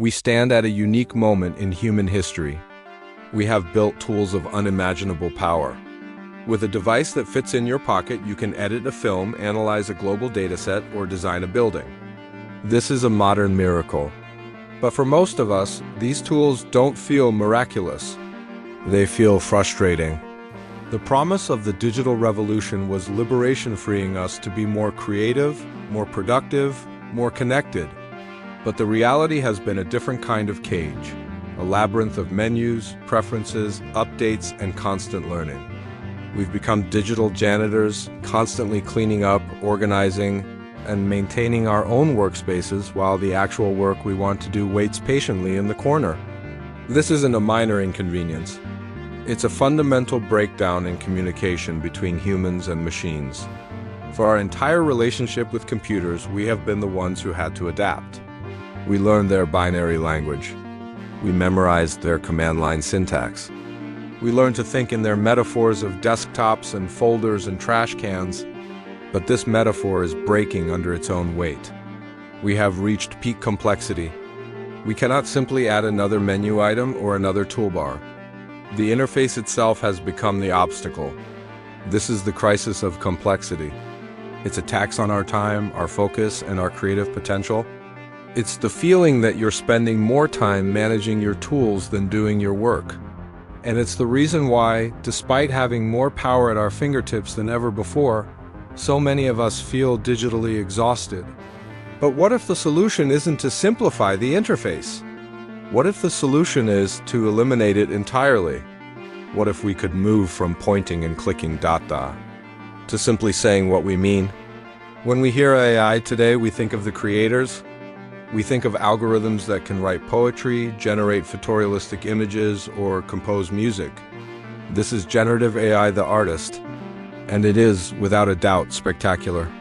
We stand at a unique moment in human history. We have built tools of unimaginable power. With a device that fits in your pocket, you can edit a film, analyze a global dataset, or design a building. This is a modern miracle. But for most of us, these tools don't feel miraculous. They feel frustrating. The promise of the digital revolution was liberation, freeing us to be more creative, more productive, more connected. But the reality has been a different kind of cage, a labyrinth of menus, preferences, updates, and constant learning. We've become digital janitors, constantly cleaning up, organizing, and maintaining our own workspaces while the actual work we want to do waits patiently in the corner. This isn't a minor inconvenience. It's a fundamental breakdown in communication between humans and machines. For our entire relationship with computers, we have been the ones who had to adapt. We learned their binary language. We memorized their command line syntax. We learned to think in their metaphors of desktops and folders and trash cans. But this metaphor is breaking under its own weight. We have reached peak complexity. We cannot simply add another menu item or another toolbar. The interface itself has become the obstacle. This is the crisis of complexity. It's a tax on our time, our focus, and our creative potential. It's the feeling that you're spending more time managing your tools than doing your work. And it's the reason why, despite having more power at our fingertips than ever before, so many of us feel digitally exhausted. But what if the solution isn't to simplify the interface? What if the solution is to eliminate it entirely? What if we could move from pointing and clicking to simply saying what we mean? When we hear AI today, we think of the creators. We think of algorithms that can write poetry, generate photorealistic images, or compose music. This is generative AI, the artist. And it is, without a doubt, spectacular.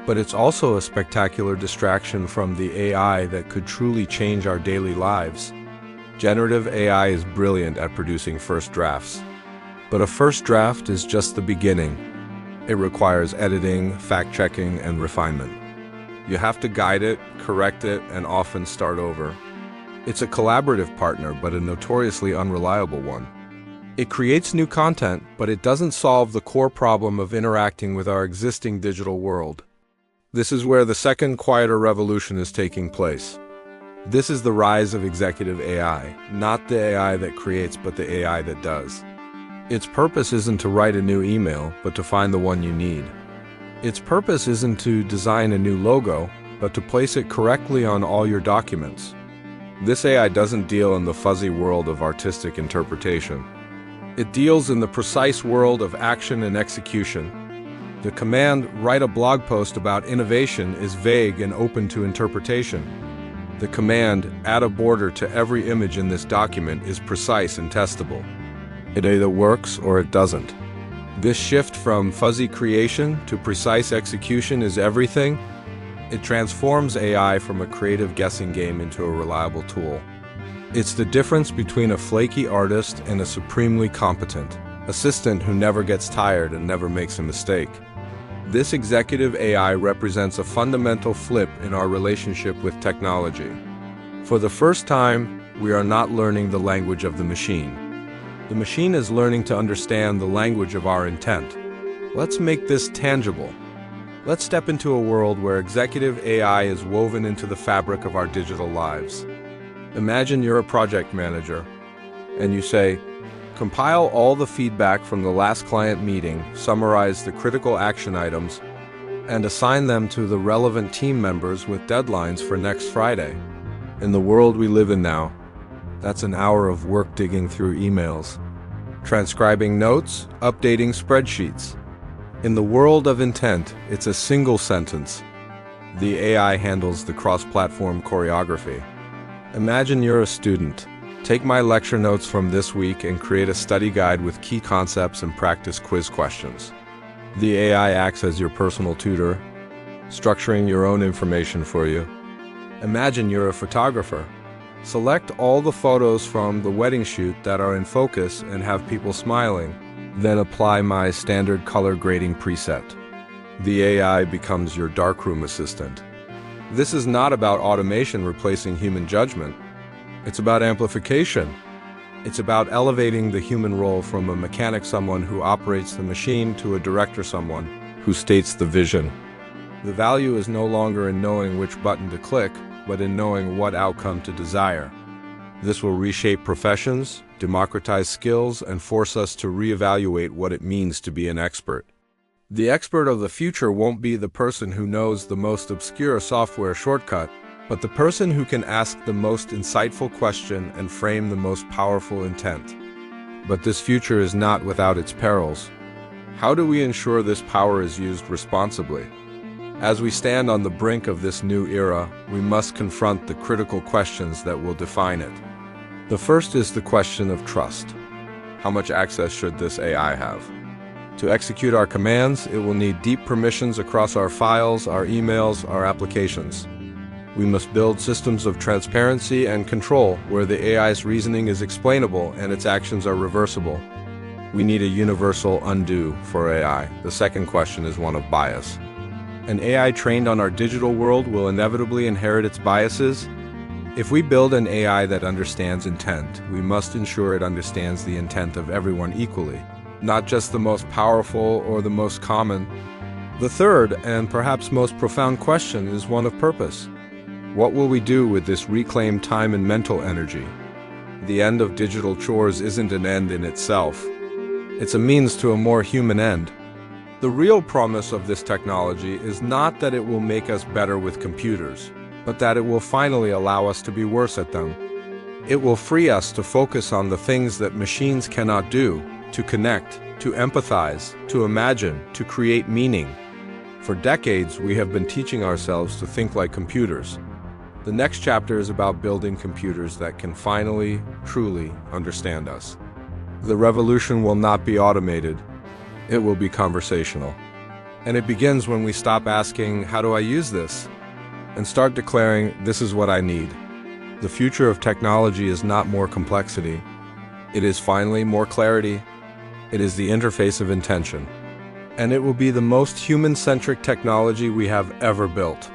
But it's also a spectacular distraction from the AI that could truly change our daily lives. Generative AI is brilliant at producing first drafts. But a first draft is just the beginning. It requires editing, fact-checking, and refinement. You have to guide it, correct it, and often start over. It's a collaborative partner, but a notoriously unreliable one. It creates new content, but it doesn't solve the core problem of interacting with our existing digital world. This is where the second, quieter revolution is taking place. This is the rise of executive AI, not the AI that creates, but the AI that does. Its purpose isn't to write a new email, but to find the one you need. Its purpose isn't to design a new logo, but to place it correctly on all your documents. This AI doesn't deal in the fuzzy world of artistic interpretation. It deals in the precise world of action and execution. The command, write a blog post about innovation, is vague and open to interpretation. The command, add a border to every image in this document, is precise and testable. It either works or it doesn't. This shift from fuzzy creation to precise execution is everything. It transforms AI from a creative guessing game into a reliable tool. It's the difference between a flaky artist and a supremely competent assistant who never gets tired and never makes a mistake. This executive AI represents a fundamental flip in our relationship with technology. For the first time, we are not learning the language of the machine. The machine is learning to understand the language of our intent. Let's make this tangible. Let's step into a world where executive AI is woven into the fabric of our digital lives. Imagine you're a project manager, and you say, compile all the feedback from the last client meeting, summarize the critical action items, and assign them to the relevant team members with deadlines for next Friday. In the world we live in now, that's an hour of work digging through emails, transcribing notes, updating spreadsheets. In the world of intent, it's a single sentence. The AI handles the cross-platform choreography. Imagine you're a student. Take my lecture notes from this week and create a study guide with key concepts and practice quiz questions. The AI acts as your personal tutor, structuring your own information for you. Imagine you're a photographer. Select all the photos from the wedding shoot that are in focus and have people smiling. Then apply my standard color grading preset. The AI becomes your darkroom assistant. This is not about automation replacing human judgment. It's about amplification. It's about elevating the human role from a mechanic, someone who operates the machine, to a director, someone who states the vision. The value is no longer in knowing which button to click, but in knowing what outcome to desire. This will reshape professions, democratize skills, and force us to reevaluate what it means to be an expert. The expert of the future won't be the person who knows the most obscure software shortcut, but the person who can ask the most insightful question and frame the most powerful intent. But this future is not without its perils. How do we ensure this power is used responsibly? As we stand on the brink of this new era, we must confront the critical questions that will define it. The first is the question of trust. How much access should this AI have? To execute our commands, it will need deep permissions across our files, our emails, our applications. We must build systems of transparency and control where the AI's reasoning is explainable and its actions are reversible. We need a universal undo for AI. The second question is one of bias. An AI trained on our digital world will inevitably inherit its biases. If we build an AI that understands intent, we must ensure it understands the intent of everyone equally, not just the most powerful or the most common. The third, and perhaps most profound question, is one of purpose. What will we do with this reclaimed time and mental energy? The end of digital chores isn't an end in itself. It's a means to a more human end. The real promise of this technology is not that it will make us better with computers, but that it will finally allow us to be worse at them. It will free us to focus on the things that machines cannot do, to connect, to empathize, to imagine, to create meaning. For decades, we have been teaching ourselves to think like computers. The next chapter is about building computers that can finally, truly understand us. The revolution will not be automated. It will be conversational. And it begins when we stop asking, "How do I use this?" and start declaring, "This is what I need." The future of technology is not more complexity. It is finally more clarity. It is the interface of intention. And it will be the most human-centric technology we have ever built.